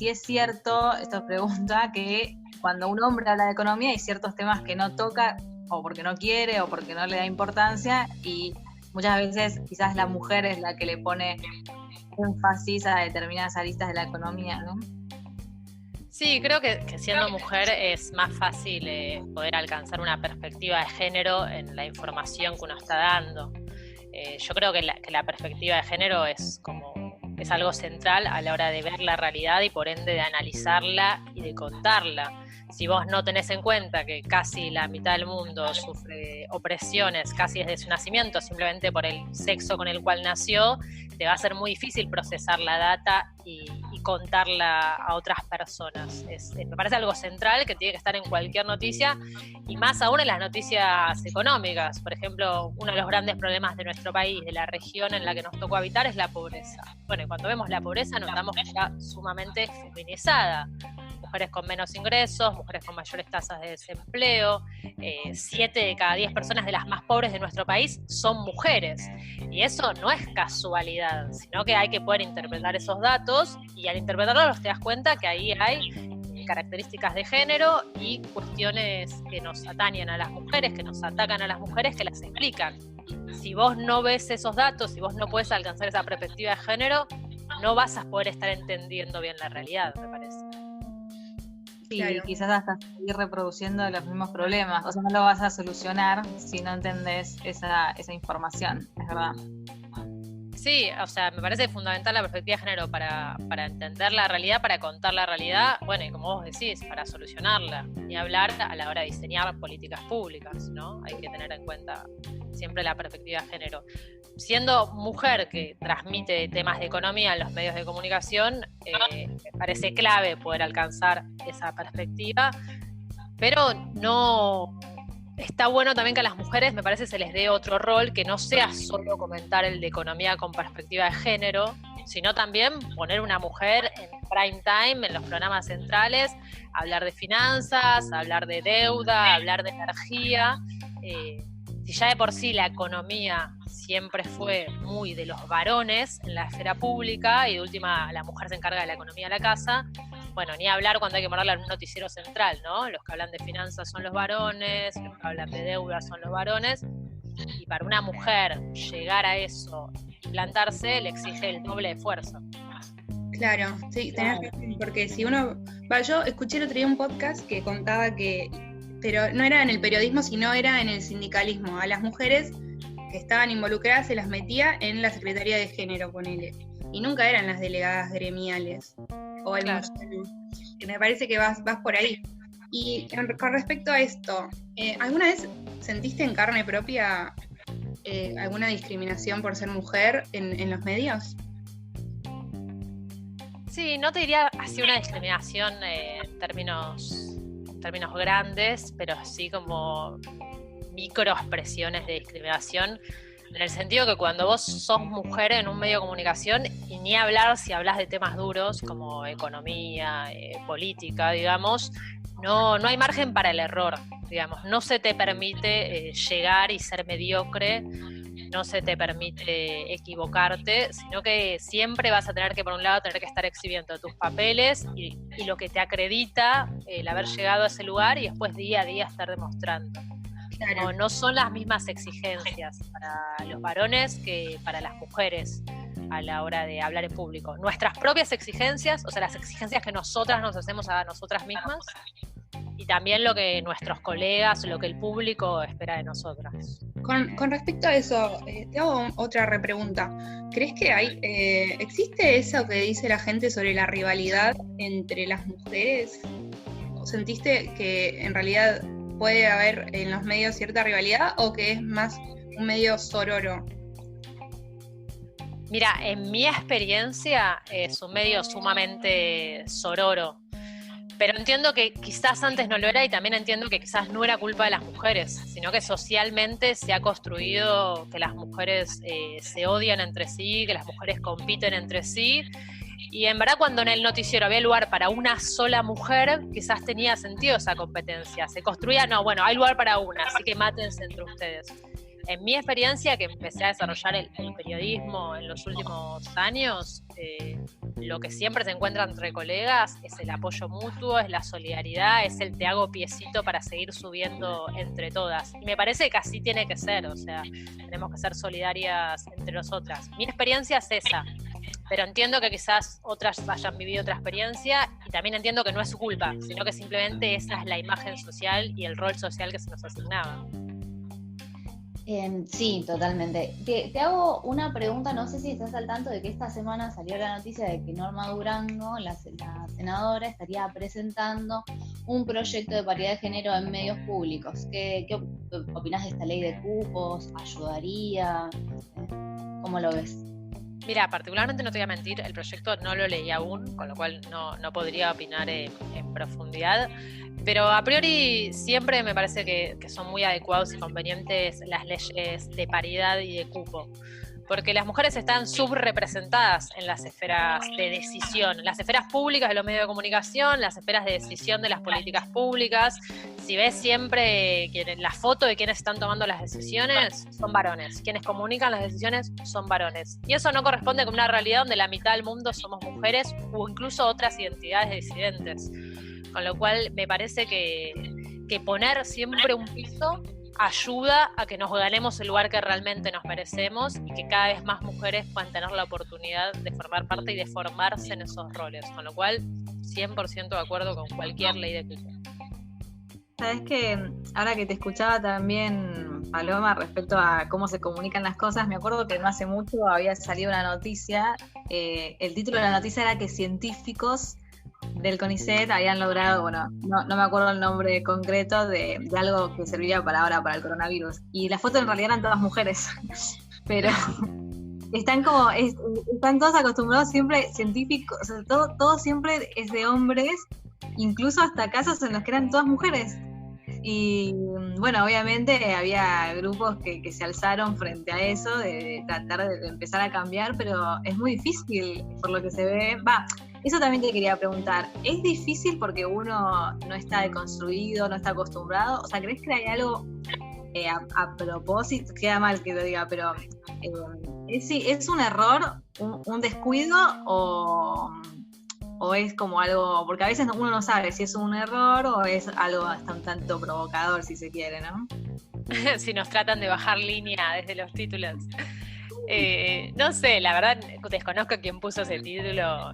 es cierto, esto es pregunta, que cuando un hombre habla de economía hay ciertos temas que no toca o porque no quiere o porque no le da importancia y muchas veces quizás la mujer es la que le pone énfasis a determinadas aristas de la economía, ¿no? Sí, creo que siendo mujer es más fácil poder alcanzar una perspectiva de género en la información que uno está dando. Yo creo que la perspectiva de género es algo central a la hora de ver la realidad y por ende de analizarla y de contarla. Si vos no tenés en cuenta que casi la mitad del mundo sufre opresiones casi desde su nacimiento, simplemente por el sexo con el cual nació, te va a ser muy difícil procesar la data y contarla a otras personas. Me parece algo central que tiene que estar en cualquier noticia y más aún en las noticias económicas. Por ejemplo, uno de los grandes problemas de nuestro país, de la región en la que nos tocó habitar, es la pobreza. Bueno, y cuando vemos la pobreza notamos que está sumamente feminizada. Mujeres con menos ingresos, mujeres con mayores tasas de desempleo, 7 de cada 10 personas de las más pobres de nuestro país son mujeres. Y eso no es casualidad, sino que hay que poder interpretar esos datos y al interpretarlos te das cuenta que ahí hay características de género y cuestiones que nos atañen a las mujeres, que nos atacan a las mujeres, que las explican. Si vos no ves esos datos, si vos no podés alcanzar esa perspectiva de género, no vas a poder estar entendiendo bien la realidad, me parece. Sí, Claro. quizás hasta seguir reproduciendo los mismos problemas. O sea, no lo vas a solucionar si no entendés esa información, es verdad. Sí, o sea, me parece fundamental la perspectiva de género para entender la realidad, para contar la realidad, bueno, y como vos decís, para solucionarla y hablar a la hora de diseñar políticas públicas, ¿no? Hay que tener en cuenta siempre la perspectiva de género. Siendo mujer que transmite temas de economía en los medios de comunicación, me parece clave poder alcanzar esa perspectiva, pero no... Está bueno también que a las mujeres, me parece, se les dé otro rol, que no sea solo comentar el de economía con perspectiva de género, sino también poner una mujer en prime time, en los programas centrales, hablar de finanzas, hablar de deuda, hablar de energía. Si ya de por sí la economía siempre fue muy de los varones en la esfera pública y de última la mujer se encarga de la economía de la casa, bueno, ni hablar cuando hay que ponerle un noticiero central, ¿no? Los que hablan de finanzas son los varones, los que hablan de deuda son los varones, y para una mujer llegar a eso y plantarse le exige el doble de esfuerzo. Claro, sí, tenés razón, porque si uno... yo escuché el otro día un podcast que contaba que, pero no era en el periodismo, sino era en el sindicalismo. A las mujeres que estaban involucradas se las metía en la Secretaría de Género, ponele, y nunca eran las delegadas gremiales. O el Claro. que me parece que vas por ahí. Y con respecto a esto, ¿alguna vez sentiste en carne propia alguna discriminación por ser mujer en los medios? Sí, no te diría así una discriminación en términos grandes, pero sí como microexpresiones de discriminación, en el sentido que cuando vos sos mujer en un medio de comunicación, y ni hablar si hablas de temas duros como economía, política, digamos, no hay margen para el error, digamos, no se te permite llegar y ser mediocre, no se te permite equivocarte, sino que siempre vas a tener que, por un lado, tener que estar exhibiendo tus papeles y lo que te acredita el haber llegado a ese lugar y después día a día estar demostrando. Claro. No son las mismas exigencias para los varones que para las mujeres a la hora de hablar en público. Nuestras propias exigencias, o sea, las exigencias que nosotras nos hacemos a nosotras mismas, y también lo que nuestros colegas, lo que el público espera de nosotras. Con respecto a eso, te hago otra repregunta. ¿Crees que existe eso que dice la gente sobre la rivalidad entre las mujeres? ¿O sentiste que en realidad puede haber en los medios cierta rivalidad o que es más un medio sororo? Mira, en mi experiencia es un medio sumamente sororo, pero entiendo que quizás antes no lo era y también entiendo que quizás no era culpa de las mujeres, sino que socialmente se ha construido que las mujeres se odian entre sí, que las mujeres compiten entre sí, y en verdad cuando en el noticiero había lugar para una sola mujer, quizás tenía sentido esa competencia, se construía, no, bueno, hay lugar para una, así que mátense entre ustedes. En mi experiencia, que empecé a desarrollar el periodismo en los últimos años, lo que siempre se encuentra entre colegas es el apoyo mutuo, es la solidaridad, es el te hago piecito para seguir subiendo entre todas. Y me parece que así tiene que ser, o sea, tenemos que ser solidarias entre nosotras. Mi experiencia es esa, pero entiendo que quizás otras hayan vivido otra experiencia y también entiendo que no es su culpa, sino que simplemente esa es la imagen social y el rol social que se nos asignaba. Sí, totalmente. Te hago una pregunta, no sé si estás al tanto de que esta semana salió la noticia de que Norma Durango, la senadora, estaría presentando un proyecto de paridad de género en medios públicos. ¿Qué opinás de esta ley de cupos? ¿Ayudaría? ¿Cómo lo ves? Mira, particularmente no te voy a mentir, el proyecto no lo leí aún, con lo cual no podría opinar en profundidad, pero a priori siempre me parece que son muy adecuados y convenientes las leyes de paridad y de cupo, porque las mujeres están subrepresentadas en las esferas de decisión, en las esferas públicas de los medios de comunicación, las esferas de decisión de las políticas públicas. Si ves siempre la foto de quienes están tomando las decisiones, son varones. Quienes comunican las decisiones son varones. Y eso no corresponde con una realidad donde la mitad del mundo somos mujeres o incluso otras identidades disidentes. Con lo cual me parece que poner siempre un piso ayuda a que nos ganemos el lugar que realmente nos merecemos y que cada vez más mujeres puedan tener la oportunidad de formar parte y de formarse en esos roles. Con lo cual, 100% de acuerdo con cualquier ley de cupo. Sabes que ahora que te escuchaba también, Paloma, respecto a cómo se comunican las cosas, me acuerdo que no hace mucho había salido una noticia, el título de la noticia era que científicos del CONICET habían logrado, bueno, no me acuerdo el nombre concreto de algo que servía para ahora, para el coronavirus, y las fotos en realidad eran todas mujeres, pero están todos acostumbrados siempre, científicos, o sea, todo siempre es de hombres, incluso hasta casos en los que eran todas mujeres. Y bueno, obviamente había grupos que se alzaron frente a eso, de tratar de empezar a cambiar, pero es muy difícil por lo que se ve. Eso también te quería preguntar, ¿es difícil porque uno no está deconstruido, no está acostumbrado? O sea, ¿crees que hay algo a propósito? Queda mal que lo diga, pero ¿es un error, un descuido o es como algo, porque a veces uno no sabe si es un error o es algo hasta un tanto provocador, si se quiere, ¿no? Si nos tratan de bajar línea desde los títulos. No sé, la verdad desconozco quién puso ese título,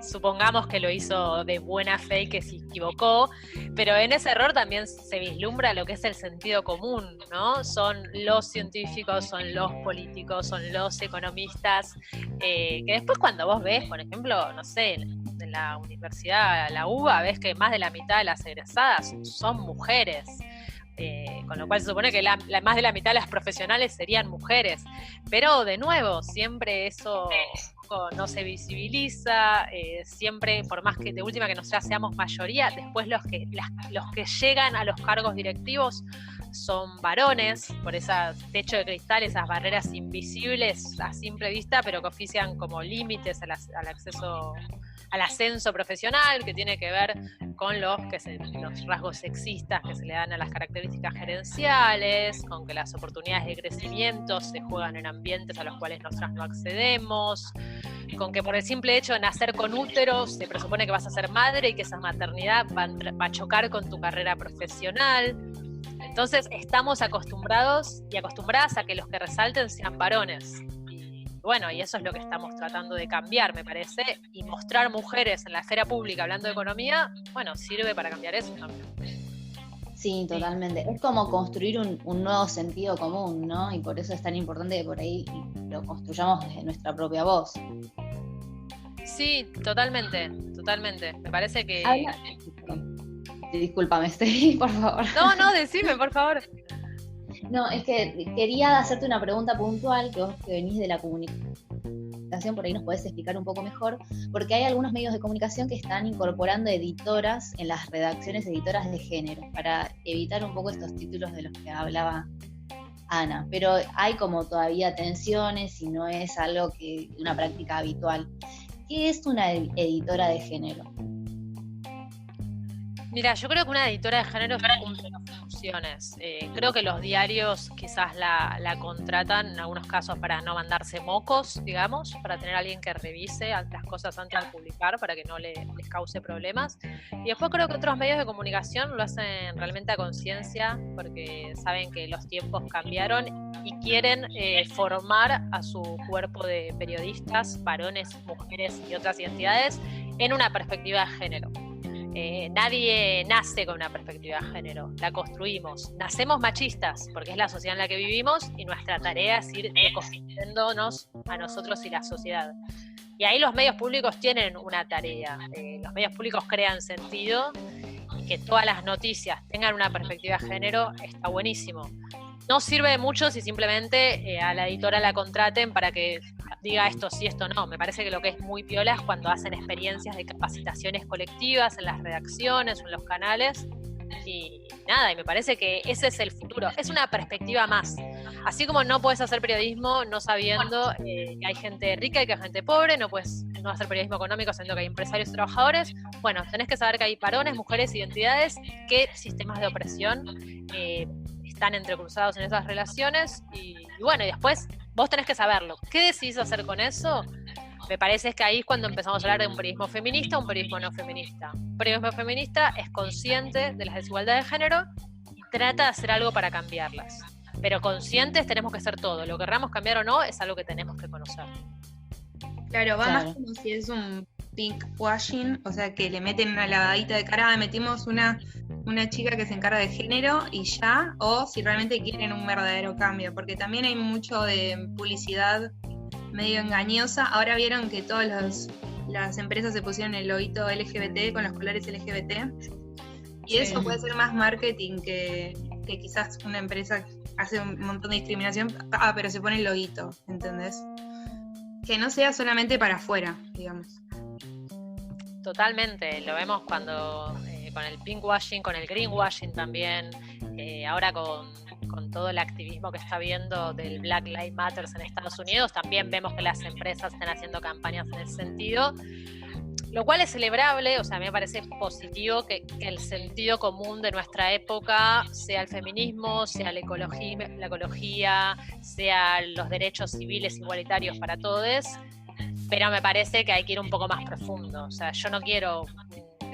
supongamos que lo hizo de buena fe y que se equivocó, pero en ese error también se vislumbra lo que es el sentido común, ¿no? Son los científicos, son los políticos, son los economistas, que después cuando vos ves, por ejemplo, no sé, en la universidad, la UBA, ves que más de la mitad de las egresadas son mujeres. Con lo cual se supone que más de la mitad de las profesionales serían mujeres, pero de nuevo, siempre eso poco no se visibiliza, siempre, por más que de última que nosotras seamos mayoría, después los que llegan a los cargos directivos son varones, por ese techo de cristal, esas barreras invisibles a simple vista, pero que ofician como límites al acceso al ascenso profesional, que tiene que ver con los rasgos sexistas que se le dan a las características gerenciales, con que las oportunidades de crecimiento se juegan en ambientes a los cuales nosotras no accedemos, con que por el simple hecho de nacer con útero se presupone que vas a ser madre y que esa maternidad va a chocar con tu carrera profesional. Entonces estamos acostumbrados y acostumbradas a que los que resalten sean varones. Bueno, y eso es lo que estamos tratando de cambiar, me parece, y mostrar mujeres en la esfera pública hablando de economía, bueno, sirve para cambiar eso también. Sí, totalmente. Es como construir un nuevo sentido común, ¿no? Y por eso es tan importante que por ahí lo construyamos desde nuestra propia voz. Sí, totalmente. Me parece que... Discúlpame, Steffi, por favor. No, decime, por favor. No, es que quería hacerte una pregunta puntual, que vos que venís de la comunicación, por ahí nos podés explicar un poco mejor, porque hay algunos medios de comunicación que están incorporando editoras en las redacciones, editoras de género, para evitar un poco estos títulos de los que hablaba Ana, pero hay como todavía tensiones y no es algo que una práctica habitual. ¿Qué es una editora de género? Mira, yo creo que una editora de género cumple dos funciones. Creo que los diarios quizás la contratan en algunos casos para no mandarse mocos, digamos, para tener a alguien que revise las cosas antes de publicar para que no les cause problemas. Y después creo que otros medios de comunicación lo hacen realmente a conciencia porque saben que los tiempos cambiaron y quieren formar a su cuerpo de periodistas, varones, mujeres y otras identidades en una perspectiva de género. Nadie nace con una perspectiva de género, la construimos. Nacemos machistas, porque es la sociedad en la que vivimos y nuestra tarea es ir construyéndonos a nosotros y la sociedad. Y ahí los medios públicos tienen una tarea. Los medios públicos crean sentido y que todas las noticias tengan una perspectiva de género está buenísimo. No sirve de mucho si simplemente a la editora la contraten para que diga esto sí, esto no. Me parece que lo que es muy piola es cuando hacen experiencias de capacitaciones colectivas en las redacciones o en los canales. Y nada, y me parece que ese es el futuro. Es una perspectiva más. Así como no puedes hacer periodismo no sabiendo que hay gente rica y que hay gente pobre, no puedes no hacer periodismo económico sabiendo que hay empresarios y trabajadores. Bueno, tenés que saber que hay varones, mujeres, identidades, qué sistemas de opresión están entrecruzados en esas relaciones y bueno, y después vos tenés que saberlo. ¿Qué decidís hacer con eso? Me parece que ahí es cuando empezamos a hablar de un periodismo feminista, un periodismo no feminista. Un periodismo feminista es consciente de las desigualdades de género y trata de hacer algo para cambiarlas. Pero conscientes tenemos que ser todo. Lo que querramos cambiar o no es algo que tenemos que conocer. Claro, va más como si es un pink washing, o sea que le meten una lavadita de cara, metimos una chica que se encarga de género y ya, o si realmente quieren un verdadero cambio, porque también hay mucho de publicidad medio engañosa. Ahora vieron que todas las empresas se pusieron el loguito LGBT con los colores LGBT, y sí, eso puede ser más marketing que quizás una empresa hace un montón de discriminación, pero se pone el loguito, ¿entendés? Que no sea solamente para afuera, digamos. Totalmente, lo vemos cuando con el pinkwashing, con el greenwashing también, ahora con todo el activismo que está habiendo del Black Lives Matter en Estados Unidos, también vemos que las empresas están haciendo campañas en ese sentido, lo cual es celebrable. O sea, a mí me parece positivo que el sentido común de nuestra época sea el feminismo, sea la ecología, sea los derechos civiles igualitarios para todos, pero me parece que hay que ir un poco más profundo. O sea, yo no quiero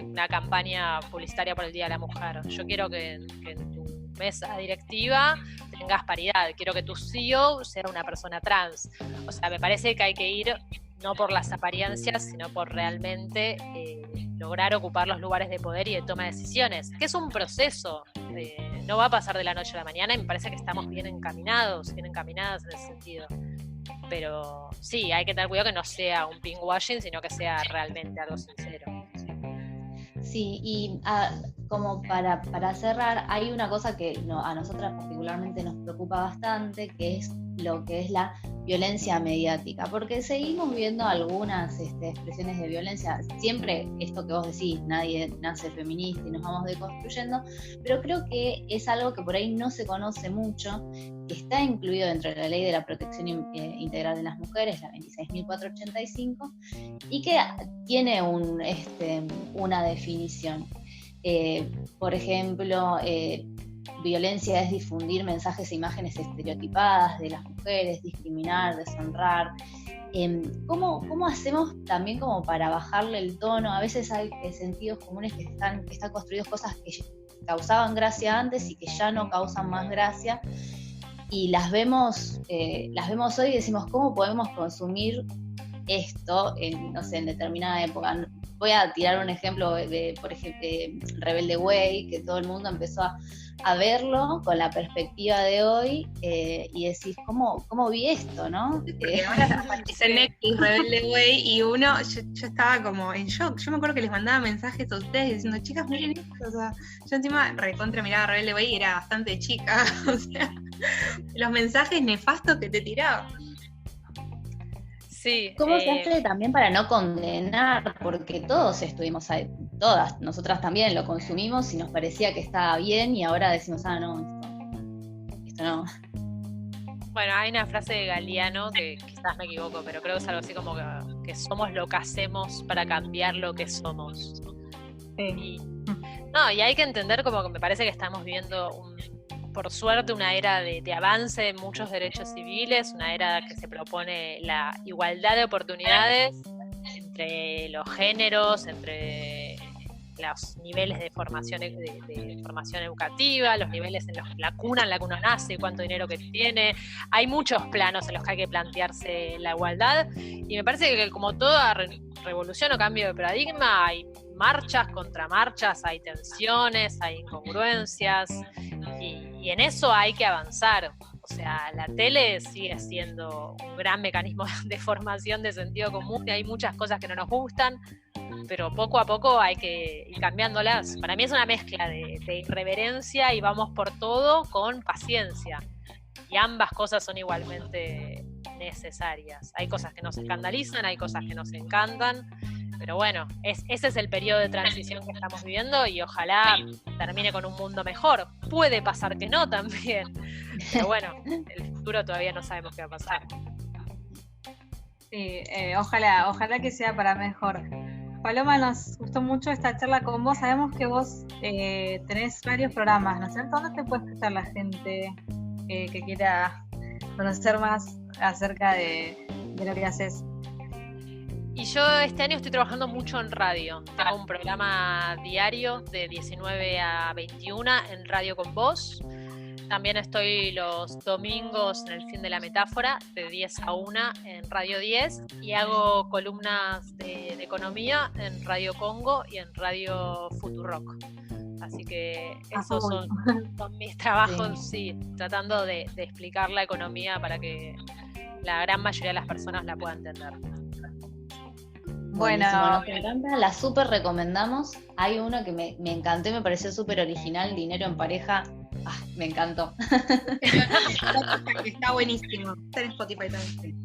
una campaña publicitaria por el Día de la Mujer. Yo quiero que en tu mesa directiva tengas paridad. Quiero que tu CEO sea una persona trans. O sea, me parece que hay que ir no por las apariencias, sino por realmente lograr ocupar los lugares de poder y de toma de decisiones, que es un proceso. No va a pasar de la noche a la mañana y me parece que estamos bien encaminadas en ese sentido. Pero sí, hay que tener cuidado que no sea un pinkwashing, sino que sea realmente algo sincero. Sí, y como para cerrar, hay una cosa que a nosotras particularmente nos preocupa bastante, que es lo que es la violencia mediática, porque seguimos viendo algunas expresiones de violencia. Siempre esto que vos decís, nadie nace feminista y nos vamos deconstruyendo, pero creo que es algo que por ahí no se conoce mucho, que está incluido dentro de la Ley de la Protección Integral de las Mujeres, la 26.485, y que tiene una definición. Por ejemplo, violencia es difundir mensajes e imágenes estereotipadas de las mujeres, discriminar, deshonrar. ¿Cómo hacemos también como para bajarle el tono? A veces hay sentidos comunes que están construidos cosas que causaban gracia antes y que ya no causan más gracia, y las vemos hoy y decimos, ¿cómo podemos consumir esto en determinada época? Voy a tirar un ejemplo por ejemplo, Rebelde Way, que todo el mundo empezó a verlo con la perspectiva de hoy, y decís, ¿cómo vi esto, no? Ahora aparece Netflix, Rebelde Way, y yo estaba como en shock. Yo me acuerdo que les mandaba mensajes a ustedes diciendo, chicas, miren esto. O sea, yo encima recontra miraba Rebelde Way y era bastante chica. O sea, los mensajes nefastos que te tiraba. Sí, ¿Cómo se hace también para no condenar? Porque todos estuvimos ahí, todas, nosotras también lo consumimos y nos parecía que estaba bien, y ahora decimos, no, esto no. Bueno, hay una frase de Galeano que quizás me equivoco, pero creo que es algo así como que somos lo que hacemos para cambiar lo que somos. Y hay que entender como que me parece que estamos viviendo por suerte una era de avance de muchos derechos civiles, una era que se propone la igualdad de oportunidades entre los géneros, entre los niveles de formación educativa, los niveles en la cuna en la que uno nace, cuánto dinero que tiene. Hay muchos planos en los que hay que plantearse la igualdad, y me parece que como toda revolución o cambio de paradigma hay marchas, contramarchas, hay tensiones, hay incongruencias, y en eso hay que avanzar. O sea, la tele sigue siendo un gran mecanismo de formación de sentido común, y hay muchas cosas que no nos gustan, pero poco a poco hay que ir cambiándolas. Para mí es una mezcla de irreverencia y vamos por todo con paciencia, y ambas cosas son igualmente necesarias. Hay cosas que nos escandalizan, hay cosas que nos encantan, pero bueno, ese es el periodo de transición que estamos viviendo, y ojalá termine con un mundo mejor. Puede pasar que no también, pero bueno, el futuro todavía no sabemos qué va a pasar. Sí, ojalá que sea para mejor. Paloma, nos gustó mucho esta charla con vos. Sabemos que vos tenés varios programas, ¿no es cierto? ¿Dónde te puede escuchar la gente que quiera conocer más acerca de lo que haces? Y yo este año estoy trabajando mucho en radio. Tengo un programa diario de 19 a 21 en Radio con Vos. También estoy los domingos en El Fin de la Metáfora, de 10 a 1 en Radio 10, y hago columnas de economía en Radio Congo y en Radio Futurock. Así que esos son mis trabajos, sí, tratando de explicar la economía para que la gran mayoría de las personas la puedan entender. Bueno, nos encanta, la súper recomendamos. Hay uno que me encantó y me pareció súper original, Dinero en Pareja. Me encantó. Está buenísimo. Está en Spotify también.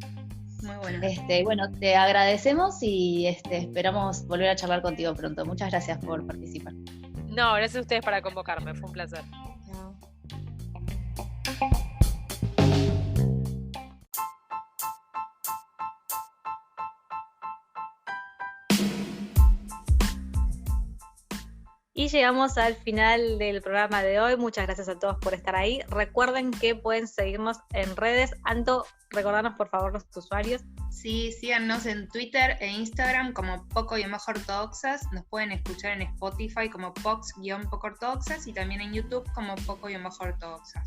Muy bueno. Bueno, te agradecemos y esperamos volver a charlar contigo pronto. Muchas gracias por participar. No, gracias a ustedes para convocarme, fue un placer. No. Y llegamos al final del programa de hoy. Muchas gracias a todos por estar ahí. Recuerden que pueden seguirnos en redes. Anto, recordanos por favor los usuarios. Sí, síganos en Twitter e Instagram como Poco-Ortodoxas. Nos pueden escuchar en Spotify como Pox-Poco-Ortodoxas y también en YouTube como Poco-Ortodoxas.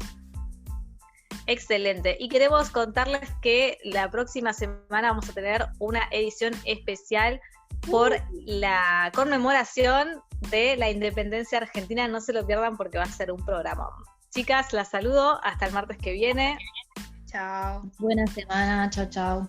Excelente. Y queremos contarles que la próxima semana vamos a tener una edición especial por la conmemoración de la independencia argentina. No se lo pierdan porque va a ser un programa. Chicas, las saludo. Hasta el martes que viene. Chao. Buena semana. Chao, chao.